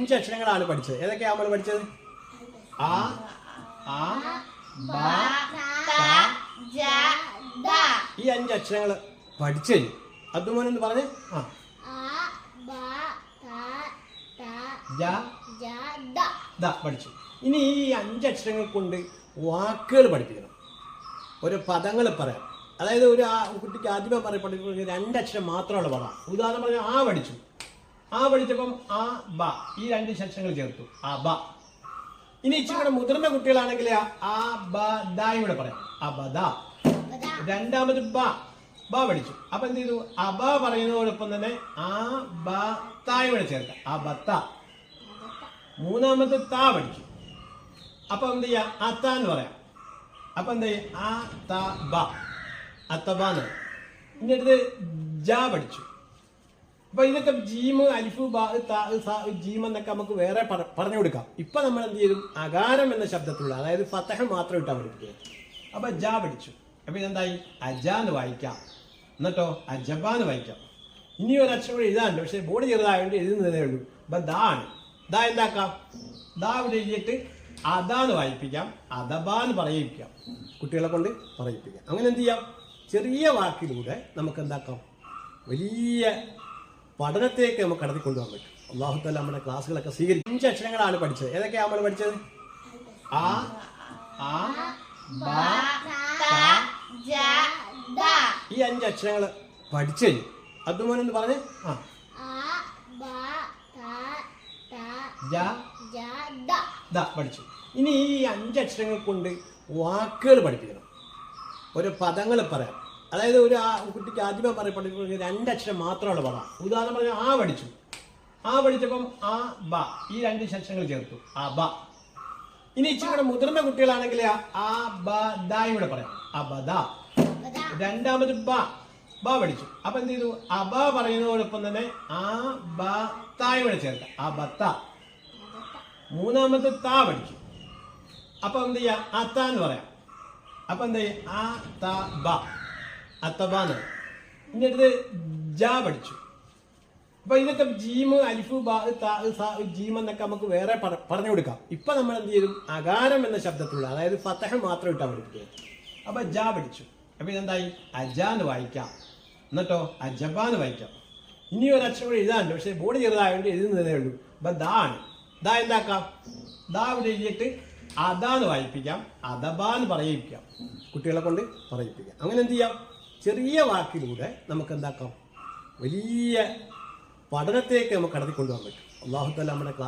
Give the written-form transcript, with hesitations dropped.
5 അക്ഷരങ്ങളാണ് പഠിച്ചത്. ഏതൊക്കെയാണ് നമ്മൾ പഠിച്ചത്? ആ, ആ, ബ, ത, ഈ 5 അക്ഷരങ്ങൾ പഠിച്ചു. അതുപോലെ എന്ന് പറഞ്ഞ് പഠിച്ചു. ഇനി ഈ 5 അക്ഷരങ്ങൾ കൊണ്ട് വാക്കുകൾ പഠിപ്പിക്കണം. ഒരു പദങ്ങൾ പറയാം. അതായത് ഒരു കുട്ടിക്ക് ആദ്യമേ പഠിപ്പിക്കുന്ന 2 അക്ഷരം മാത്രമാണ് പറയാം. ഉദാഹരണം പറഞ്ഞാൽ ആ പഠിച്ചു. ആ പഠിച്ചപ്പം ആ ബ, ഈ 2 അക്ഷരങ്ങൾ ചേർത്തു, ആ ബ. ഇനി ഇച്ചിരി മുതിർന്ന കുട്ടികളാണെങ്കിൽ ആ ബ ദ ഇവിടെ പറയാം, അബദ. രണ്ടാമത് ബ പഠിച്ചു. അപ്പൊ എന്ത് ചെയ്തു? അബ പറയുന്നതോടൊപ്പം തന്നെ ആ ബ ത ഇവിടെ ചേർക്കാം, ആ ബത്ത. മൂന്നാമത് ത പഠിച്ചു. അപ്പൊ എന്ത് ചെയ്യാ? അത്ത എന്ന് പറയാം. അപ്പൊ എന്താ ചെയ്യാ? ആ ത ബ, അത്തബ എന്ന് പറയും. ഇനി അടുത്ത് ജ പഠിച്ചു. അപ്പൊ ഇതൊക്കെ ജീമ്, അലിഫ്, ബ, ത, സ, ജീം എന്നൊക്കെ നമുക്ക് വേറെ പറഞ്ഞു കൊടുക്കാം. ഇപ്പൊ നമ്മൾ എന്ത് ചെയ്തു? അകാരം എന്ന ശബ്ദത്തിലുള്ള, അതായത് ഫതഹ മാത്രം ഇട്ടാ പഠിപ്പിക്കുക. അപ്പൊ ജ പഠിച്ചു. അപ്പൊ ഇതെന്തായി? അജ എന്ന് വായിക്കാം. എന്നിട്ടോ അജബ എന്ന് വായിക്കാം. ഇനി ഒരു അക്ഷരം കൂടി എഴുതാനുണ്ട്, പക്ഷെ ബോർഡ് ചെറുതായതുകൊണ്ട് എഴുതുന്നതേ ഉള്ളൂ. അപ്പൊ ദ ആണ്. ദ എന്താക്കാം? ദ ഇവിടെ എഴുതിയിട്ട് അതാന്ന് വായിപ്പിക്കാം, അദബാന്ന് പറയിപ്പിക്കാം, കുട്ടികളെ കൊണ്ട് പറയിപ്പിക്കാം. അങ്ങനെ എന്ത് ചെയ്യാം? ചെറിയ വാക്കിലൂടെ നമുക്ക് എന്താക്കാം? വലിയ പഠനത്തേക്ക് നമുക്ക് കടത്തി കൊണ്ടുപോകാൻ പറ്റും. അല്ലാഹു തആല നമ്മുടെ ക്ലാസ്സുകളൊക്കെ സ്വീകരിക്കും. 5 അക്ഷരങ്ങളാണ് പഠിച്ചത്. ഏതൊക്കെയാണ് നമ്മൾ പഠിച്ചത്? ആ, ആ, ബ, ത, ഈ 5 അക്ഷരങ്ങൾ പഠിച്ചു. അതുപോലെ എന്ന് പറഞ്ഞ് പഠിച്ചു. ഇനി ഈ 5 അക്ഷരങ്ങൾ കൊണ്ട് വാക്കുകൾ പഠിപ്പിക്കണം. ഒരു പദങ്ങൾ പറയാം. അതായത് ഒരു കുട്ടിക്ക് ആദ്യമേ പഠിപ്പിക്കുന്ന 2 അക്ഷരം മാത്രമാണ് പറയാം. ഉദാഹരണം പറഞ്ഞാൽ ആ പഠിച്ചു. ആ പഠിച്ചപ്പം ആ ബ, ഈ 2 അക്ഷരങ്ങൾ ചേർത്തു, ആ ബ. ഇനി ഇച്ചിരി മുതിർന്ന കുട്ടികളാണെങ്കിൽ ആ ബ ദ ഇവിടെ പറയാം, അബദ. രണ്ടാമത് ബ പഠിച്ചു. അപ്പൊ എന്ത് ചെയ്തു? അബ പറയുന്നതോടൊപ്പം തന്നെ ആ ബ ത ഇവിടെ ചേർക്കാം, ആ ബത്ത. മൂന്നാമത് ത പഠിച്ചു. അപ്പൊ എന്ത് ചെയ്യാ? അത്ത എന്ന് പറയാം. അപ്പൊ എന്താ ചെയ്യാ? ആ ത ബ, അത്തബ എന്ന് പറയും. ഇനി അടുത്ത് ജ പഠിച്ചു. അപ്പൊ ഇതൊക്കെ ജീമ്, അലിഫ്, ബ, ത, സ, ജീം എന്നൊക്കെ നമുക്ക് വേറെ പറഞ്ഞു കൊടുക്കാം. ഇപ്പൊ നമ്മൾ എന്ത് ചെയ്തു? അകാരം എന്ന ശബ്ദത്തിലുള്ള, അതായത് ഫതഹ മാത്രം ഇട്ടാ പഠിപ്പിക്കുക. അപ്പൊ ജ പഠിച്ചു. അപ്പൊ ഇതെന്തായി? അജ എന്ന് വായിക്കാം. എന്നിട്ടോ അജബ എന്ന് വായിക്കാം. ഇനി ഒരു അക്ഷരം കൂടി എഴുതാനുണ്ട്, പക്ഷെ ബോർഡ് ചെറുതായതുകൊണ്ട് എഴുതുന്നതേ ഉള്ളൂ. അപ്പൊ ദ ആണ്. ദ എന്താക്കാം? ദ ഇവിടെ എഴുതിയിട്ട് അതാന്ന് വായിപ്പിക്കാം, അദബാന്ന് പറയിപ്പിക്കാം, കുട്ടികളെ കൊണ്ട് പറയിപ്പിക്കാം. അങ്ങനെ എന്ത് ചെയ്യാം? ചെറിയ വാക്കിലൂടെ നമുക്ക് എന്താക്കാം? വലിയ പഠനത്തേക്ക് നമുക്ക് കടത്തി കൊണ്ടുപോകാൻ പറ്റും. അല്ലാഹു തആല നമ്മുടെ ക്ലാസ്